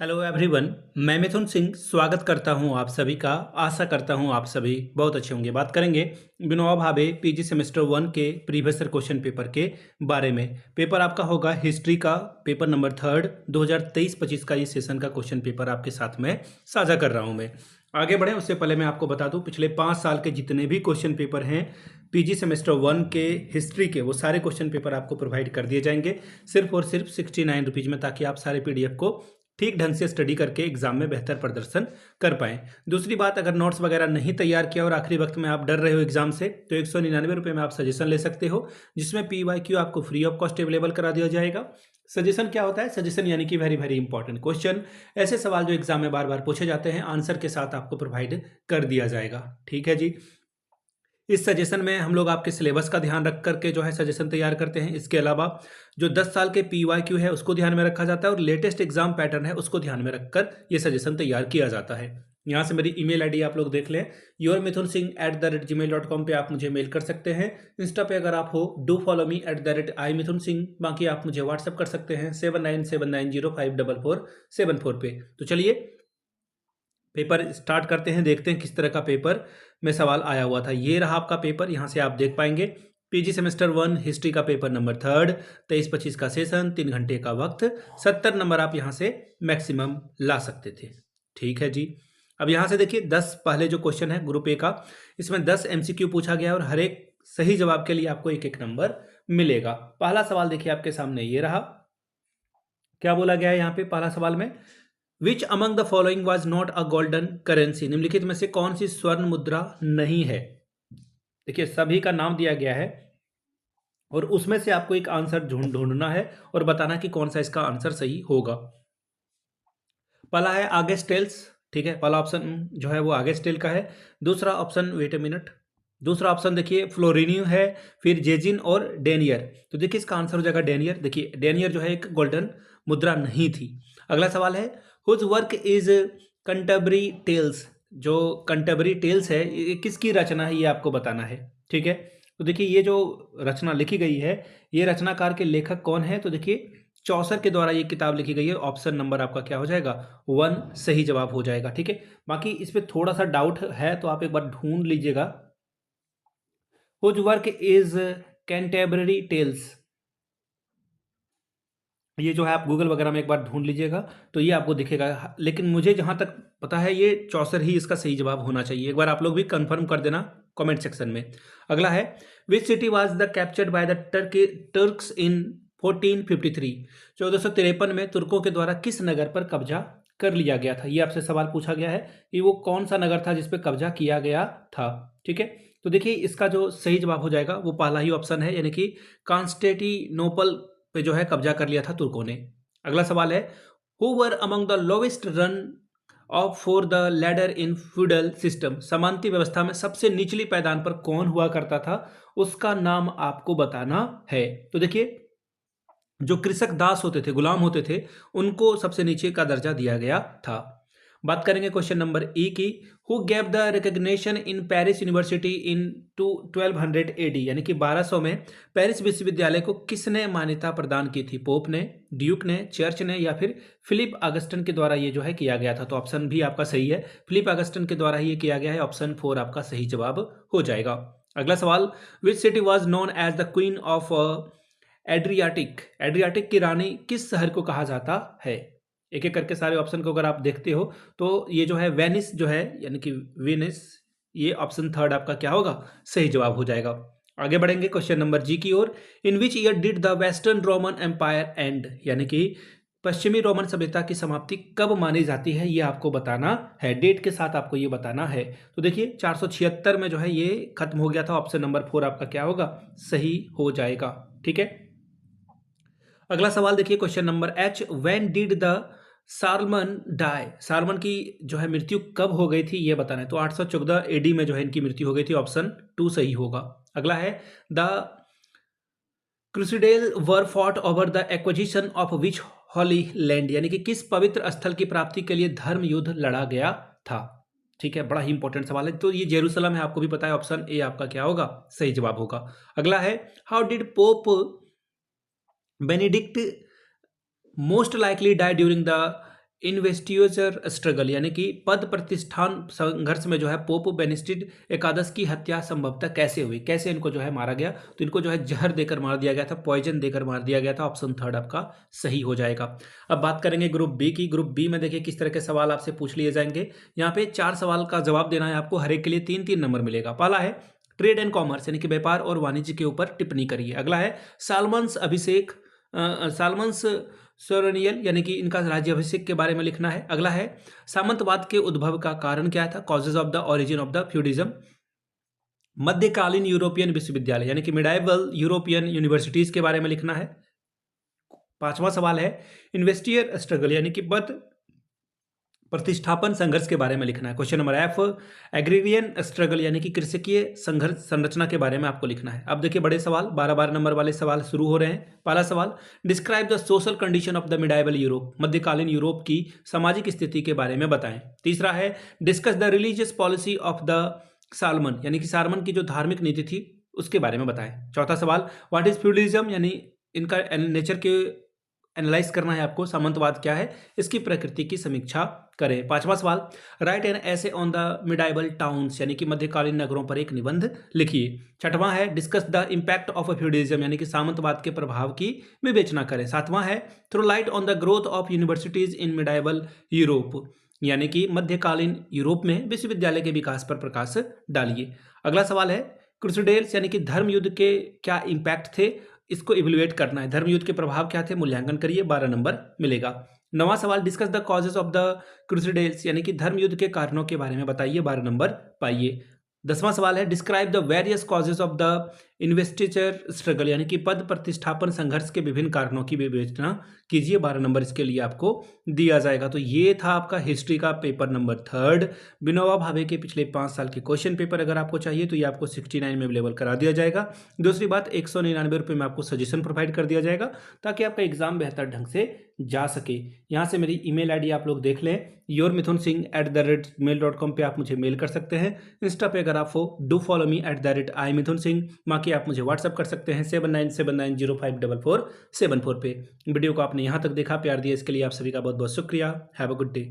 Hello everyone. मैं मिथुन सिंह स्वागत करता हूं आप सभी का। आशा करता हूं आप सभी बहुत अच्छे होंगे। बात करेंगे विनोबा भावे पीजी सेमेस्टर 1 के प्रीवियस ईयर क्वेश्चन पेपर के बारे में। पेपर आपका होगा हिस्ट्री का पेपर नंबर 3 2023-25 का ये सेशन का क्वेश्चन पेपर आपके साथ में साझा कर रहा हूं मैं। आगे बढ़ें उससे पहले मैं आपको बता दूं पिछले 5 साल के जितने भी क्वेश्चन पेपर हैं पीजी सेमेस्टर 1 के हिस्ट्री के, वो सारे क्वेश्चन पेपर आपको प्रोवाइड कर दिए जाएंगे सिर्फ और सिर्फ 69 रुपीज़ में, ताकि आप सारे पीडीएफ को ठीक ढंग से स्टडी करके एग्जाम में बेहतर प्रदर्शन कर पाएं। दूसरी बात, अगर नोट्स वगैरह नहीं तैयार किया और आखिरी वक्त में आप डर रहे हो एग्जाम से, तो 199 रुपये में आप सजेशन ले सकते हो, जिसमें PYQ आपको फ्री ऑफ कॉस्ट अवेलेबल करा दिया जाएगा। सजेशन क्या होता है? सजेशन यानी कि वेरी वेरी इंपॉर्टेंट क्वेश्चन, ऐसे सवाल जो एग्जाम में बार बार पूछे जाते हैं, आंसर के साथ आपको प्रोवाइड कर दिया जाएगा। ठीक है जी। इस सजेशन में हम लोग आपके सिलेबस का ध्यान रख करके जो है सजेशन तैयार करते हैं। इसके अलावा जो 10 साल के PYQ है उसको ध्यान में रखा जाता है और लेटेस्ट एग्जाम पैटर्न है उसको ध्यान में रखकर ये सजेशन तैयार किया जाता है। यहाँ से मेरी ईमेल आईडी आप लोग देख लें, yourmithunsingh@gmail.com पे आप मुझे मेल कर सकते हैं। इंस्टा पे अगर आप हो डू फॉलो मी @imithunsingh। बाकी आप मुझे व्हाट्सअप कर सकते हैं 7979054474 पे। तो चलिए पेपर स्टार्ट करते हैं, देखते हैं किस तरह का पेपर में सवाल आया हुआ था। ये रहा आपका पेपर, यहाँ से आप देख पाएंगे पीजी सेमेस्टर 1 हिस्ट्री का पेपर नंबर 3 23-25 का सेशन, 3 घंटे का वक्त, 70 नंबर आप यहाँ से मैक्सिमम ला सकते थे। ठीक है जी। अब यहाँ से देखिए 10 पहले जो क्वेश्चन है ग्रुप ए का, इसमें 10 MCQ पूछा गया और हर एक सही जवाब के लिए आपको एक एक नंबर मिलेगा। पहला सवाल देखिए आपके सामने ये रहा। क्या बोला गया है यहाँ पे पहला सवाल में? Which among the following was not a golden currency. निम्नलिखित में से कौन सी स्वर्ण मुद्रा नहीं है? देखिए सभी का नाम दिया गया है और उसमें से आपको एक आंसर ढूंढना है और बताना कि कौन सा इसका आंसर सही होगा। पहला है आगस्टेल्स, ठीक है, पहला ऑप्शन जो है वो आगस्टेल का है। दूसरा ऑप्शन, वेट ए मिनट, दूसरा ऑप्शन देखिए फ्लोरिनियो है, फिर जेजिन और डेनियर। तो देखिए इसका आंसर हो जाएगा डेनियर। देखिए डेनियर जो है एक गोल्डन मुद्रा नहीं थी। अगला सवाल है whose work is Canterbury Tales. जो कंटरबरी टेल्स है ये किसकी रचना है, ये आपको बताना है। ठीक है, तो देखिए ये जो रचना लिखी गई है, ये रचनाकार के लेखक कौन है? तो देखिए चौसर के द्वारा ये किताब लिखी गई है। ऑप्शन नंबर आपका क्या हो जाएगा? 1 सही जवाब हो जाएगा। ठीक है, बाकी इस पर थोड़ा सा डाउट है तो आप एक बार ढूंढ लीजिएगा। हुज वर्क इज कैंटेबररी टेल्स, ये जो है आप गूगल वगैरह में एक बार ढूंढ लीजिएगा तो ये आपको दिखेगा। लेकिन मुझे जहां तक पता है ये चौसर ही इसका सही जवाब होना चाहिए। एक बार आप लोग भी कंफर्म कर देना कमेंट सेक्शन में। अगला है which city was the captured by the Turks in 1453। 1453 में तुर्कों के द्वारा किस नगर पर कब्जा कर लिया गया था? ये आपसे सवाल पूछा गया है कि वो कौन सा नगर था जिसपे कब्जा किया गया था। ठीक है, तो देखिए इसका जो सही जवाब हो जाएगा वो पहला ही ऑप्शन है, यानी कि कॉन्स्टेंटिनोपल पे जो है कब्जा कर लिया था तुर्कों ने। अगला सवाल है who were among the lowest rung of for the ladder in feudal system. समांती व्यवस्था में सबसे निचली पायदान पर कौन हुआ करता था, उसका नाम आपको बताना है। तो देखिए जो कृषक दास होते थे, गुलाम होते थे, उनको सबसे नीचे का दर्जा दिया गया था। बात करेंगे क्वेश्चन नंबर ई की। Who gave the recognition in Paris university in 1200 AD, यानी कि 1200 में पेरिस विश्वविद्यालय को किसने मान्यता प्रदान की थी? पोप ने, ड्यूक ने, चर्च ने, या फिर फिलिप अगस्टन के द्वारा ये जो है किया गया था? तो ऑप्शन भी आपका सही है, फिलिप अगस्टन के द्वारा ही ये किया गया है। ऑप्शन 4 आपका सही जवाब हो जाएगा। अगला सवाल which city was known as the queen of Adriatic. Adriatic की रानी किस शहर को कहा जाता है? एक एक करके सारे ऑप्शन को अगर आप देखते हो तो ये जो है वेनिस जो है, यानी कि वेनिस, ये ऑप्शन 3 आपका क्या होगा? सही जवाब हो जाएगा। आगे बढ़ेंगे क्वेश्चन नंबर जी की ओर। In which year did the western Roman empire end, यानी कि पश्चिमी रोमन सभ्यता की समाप्ति कब मानी जाती है, ये आपको बताना है। डेट के साथ आपको ये बताना है। तो देखिए 476 में जो है ये खत्म हो गया था। ऑप्शन नंबर 4 आपका क्या होगा? सही हो जाएगा। ठीक है, अगला सवाल देखिए question number H. When did the Solomon die. Solomon की जो है मृत्यु कब हो गई थी ये बताना है। तो 814 AD में जो है इनकी मृत्यु हो गई थी। ऑप्शन 2 सही होगा। अगला है the crusaders were fought over the acquisition of which holy land, यानी कि किस पवित्र स्थल की प्राप्ति के लिए धर्म युद्ध लड़ा गया था? ठीक है, बड़ा ही इंपॉर्टेंट सवाल है। तो ये जेरूसलम है, आपको भी पता है। ऑप्शन ए आपका क्या होगा? सही जवाब होगा। अगला है how did Pope Benedict most likely die during the investiture struggle यानी कि पद प्रतिष्ठान संघर्ष में जो है पोप बेनिस्टिड एकादश की हत्या संभवतः कैसे हुई, कैसे इनको जो है मारा गया, तो इनको जो है जहर देकर मार दिया गया था, पॉइजन देकर मार दिया गया था। ऑप्शन थर्ड आपका सही हो जाएगा। अब बात करेंगे ग्रुप बी की। ग्रुप बी में देखिए किस तरह के सवाल आपसे पूछ लिए जाएंगे। यहाँ पे 4 सवाल का जवाब देना है आपको, हर एक के लिए 3-3 नंबर मिलेगा। पहला है ट्रेड एंड कॉमर्स यानी कि व्यापार और वाणिज्य के ऊपर टिप्पणी करिए। अगला है सालमन्स अभिषेक सालमन्स सोरेनियल यानी कि इनका राज्याभिषेक के बारे में लिखना है। अगला है सामंतवाद के उद्भव का कारण क्या था, causes of the origin of the feudalism. मध्यकालीन यूरोपियन विश्वविद्यालय यानी कि मिडाइवल यूरोपियन यूनिवर्सिटीज के बारे में लिखना है। पांचवा सवाल है इन्वेस्टियर स्ट्रगल यानी कि पद प्रतिष्ठापन संघर्ष के बारे में लिखना है। Question number F agrarian struggle यानी कि कृषकीय संघर्ष संरचना के बारे में आपको लिखना है। अब देखिए बड़े सवाल 12 नंबर वाले सवाल शुरू हो रहे हैं। पहला सवाल describe the social condition of the medieval Europe, मध्यकालीन यूरोप की सामाजिक स्थिति के बारे में बताएं। तीसरा है discuss the religious policy of the salmon यानी कि सालमन की जो धार्मिक नीति थी उसके बारे में बताएं। चौथा सवाल व्हाट इज फ्यूडलिज्म यानी इनका नेचर के एनालाइज करना है आपको, सामंतवाद क्या है, इसकी प्रकृति की समीक्षा करें। पांचवा सवाल राइट एन ऐसे ऑन द मिडाइवल टाउन्स यानी कि मध्यकालीन नगरों पर एक निबंध लिखिए। छठवां है discuss the impact of feudalism यानी कि सामंतवाद के प्रभाव की विवेचना करें। सातवां है throw light on the growth of universities in medieval Europe यानी कि मध्यकालीन यूरोप में विश्वविद्यालय के विकास पर प्रकाश डालिए। अगला सवाल है क्रूसेडर्स यानी कि धर्म युद्ध के क्या इम्पैक्ट थे, इसको इवेल्युएट करना है। धर्म युद्ध के प्रभाव क्या थे, मूल्यांकन करिए, 12 नंबर मिलेगा। नवा सवाल discuss the causes of the crusaders यानी कि धर्म युद्ध के कारणों के बारे में बताइए, 12 नंबर पाइए। 10वां सवाल है describe the various causes of the investiture struggle यानी कि पद प्रतिष्ठापन संघर्ष के विभिन्न कारणों की विवेचना कीजिए, 12 नंबर इसके लिए आपको दिया जाएगा। तो ये था आपका हिस्ट्री का पेपर नंबर 3 विनोबा भावे के पिछले 5 साल के क्वेश्चन पेपर। अगर आपको चाहिए तो ये आपको 69 में अवेलेबल करा दिया जाएगा। दूसरी बात 199 रुपये में आपको सजेशन प्रोवाइड कर दिया जाएगा ताकि आपका एग्जाम बेहतर ढंग से जा सके। यहाँ से मेरी ईमेल आईडी आप लोग देख लें, yourmithunsingh@mail.com पे आप मुझे मेल कर सकते हैं। इंस्टा पे अगर आप हो डू फॉलो मी @imithunsingh, बाकी आप मुझे व्हाट्सअप कर सकते हैं 7979054474 पे। वीडियो को आपने यहाँ तक देखा, प्यार दिया, इसके लिए आप सभी का बहुत बहुत शुक्रिया। Have a good day.